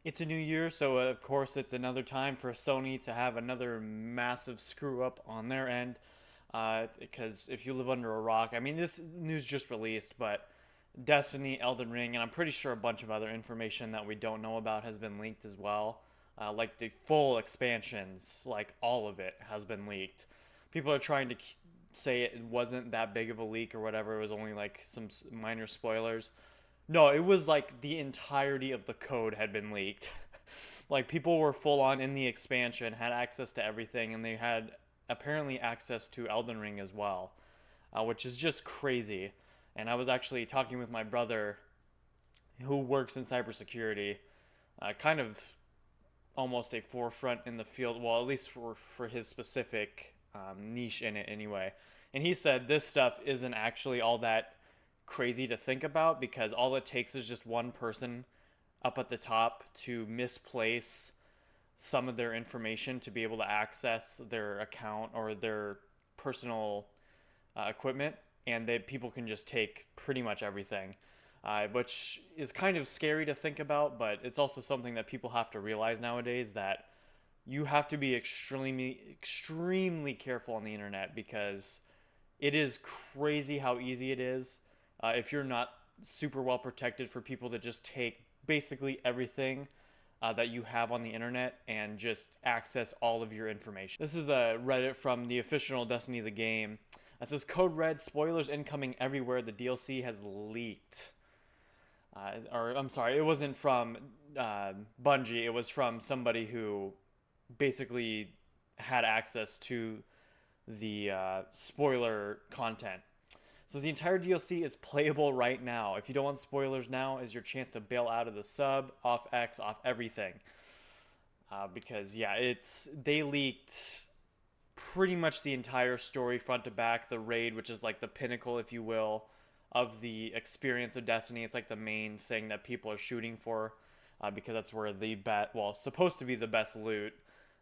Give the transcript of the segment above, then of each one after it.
It's a new year, so of course it's another time for Sony to have another massive screw up on their end. Because if you live under a rock, I mean, this news just released, but Destiny, Elden Ring, and I'm pretty sure a bunch of other information that we don't know about has been leaked as well. Like the full expansions, like all of it has been leaked. People are trying to say it wasn't that big of a leak or whatever. It was only like some minor spoilers. No, it was like the entirety of the code had been leaked. Like people were full on in the expansion, had access to everything, and they had apparently access to Elden Ring as well, which is just crazy. And I was actually talking with my brother, who works in cybersecurity, kind of almost a forefront in the field. Well, at least for his specific niche in it, anyway. And he said this stuff isn't actually all that crazy to think about because all it takes is just one person up at the top to misplace some of their information to be able to access their account or their personal equipment, and they people can just take pretty much everything, which is kind of scary to think about, but it's also something that people have to realize nowadays that you have to be extremely careful on the internet because it is crazy how easy it is if you're not super well protected for people to just take basically everything that you have on the internet and just access all of your information. This is a Reddit from the official Destiny the game. It says Code Red spoilers incoming everywhere. The DLC has leaked. Or I'm sorry, it wasn't from Bungie. It was from somebody who basically had access to the spoiler content. So the entire DLC is playable right now. If you don't want spoilers now, is your chance to bail out of the sub, off X, off everything. Because yeah, they leaked pretty much the entire story front to back. The raid, which is like the pinnacle, if you will, of the experience of Destiny. It's like the main thing that people are shooting for, because that's where supposed to be the best loot.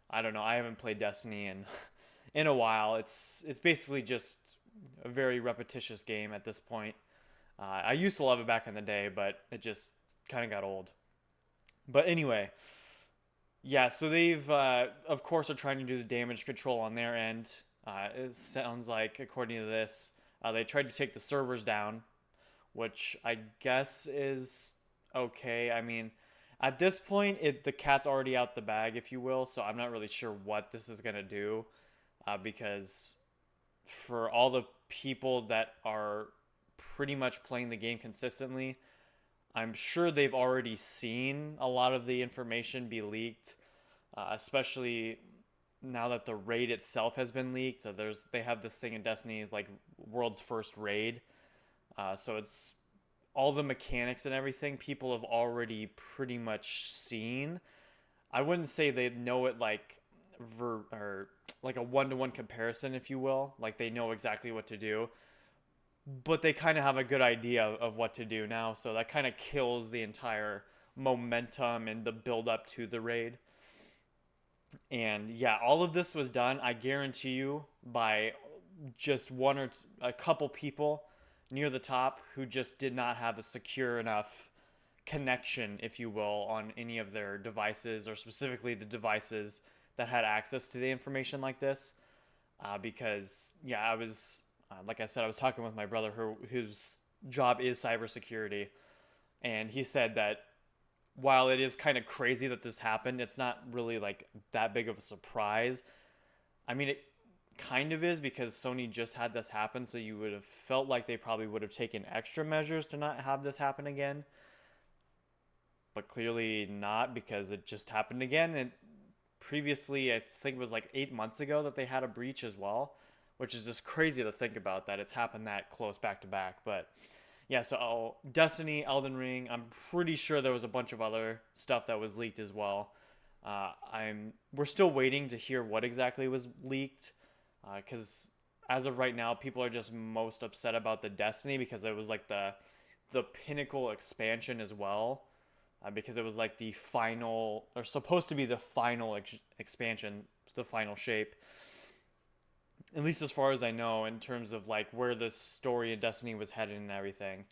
I don't know. I haven't played Destiny in a while. It's basically just a very repetitious game at this point. I used to love it back in the day, but it just kind of got old. But anyway, yeah. So they've, of course, are trying to do the damage control on their end. It sounds like, according to this, they tried to take the servers down, which I guess is okay. I mean, at this point, the cat's already out the bag, if you will. So I'm not really sure what this is gonna do, because for all the people that are pretty much playing the game consistently, I'm sure they've already seen a lot of the information be leaked, especially now that the raid itself has been leaked. They have this thing in Destiny like world's first raid, so it's all the mechanics and everything people have already pretty much seen. I wouldn't say they know it like or like a one-to-one comparison, if you will. Like they know exactly what to do, but they kind of have a good idea of what to do now. So that kind of kills the entire momentum and the build up to the raid. And yeah, all of this was done, I guarantee you, by just a couple people near the top who just did not have a secure enough connection, if you will, on any of their devices, or specifically the devices that had access to the information like this. Because yeah, like I said, I was talking with my brother whose job is cybersecurity, and he said that while it is kind of crazy that this happened, it's not really like that big of a surprise. I mean, it kind of is because Sony just had this happen, so you would have felt like they probably would have taken extra measures to not have this happen again. But clearly not, because it just happened again. And previously, I think it was like 8 months ago that they had a breach as well, which is just crazy to think about that it's happened that close back to back. But yeah, so Destiny, Elden Ring, I'm pretty sure there was a bunch of other stuff that was leaked as well. We're still waiting to hear what exactly was leaked, because as of right now, people are just most upset about the Destiny because it was like the pinnacle expansion as well, because it was like the final, or supposed to be the final expansion, the final shape. At least as far as I know, in terms of like where the story of Destiny was headed and everything.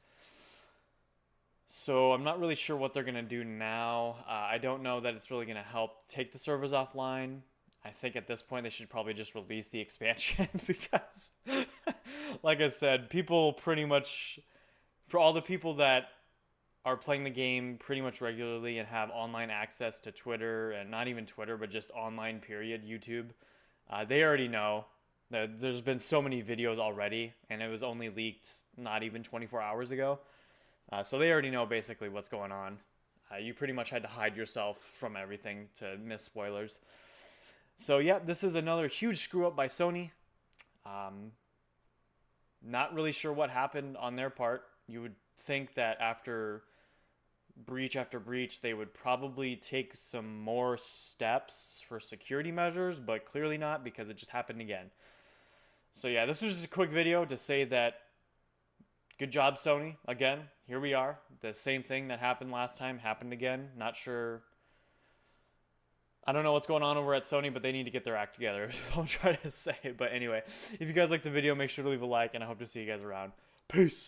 So I'm not really sure what they're going to do now. I don't know that it's really going to help take the servers offline. I think at this point they should probably just release the expansion because, like I said, people pretty much, for all the people that are playing the game pretty much regularly and have online access to Twitter, and not even Twitter, but just online, period, YouTube, they already know that there's been so many videos already, and it was only leaked not even 24 hours ago. So they already know basically what's going on. You pretty much had to hide yourself from everything to miss spoilers. So yeah, this is another huge screw up by Sony. Not really sure what happened on their part. You would think that after breach, they would probably take some more steps for security measures, but clearly not because it just happened again. So yeah, this was just a quick video to say that good job, Sony. Again, here we are. The same thing that happened last time happened again. Not sure. I don't know what's going on over at Sony, but they need to get their act together. So I'm trying to say. But anyway, if you guys liked the video, make sure to leave a like, and I hope to see you guys around. Peace.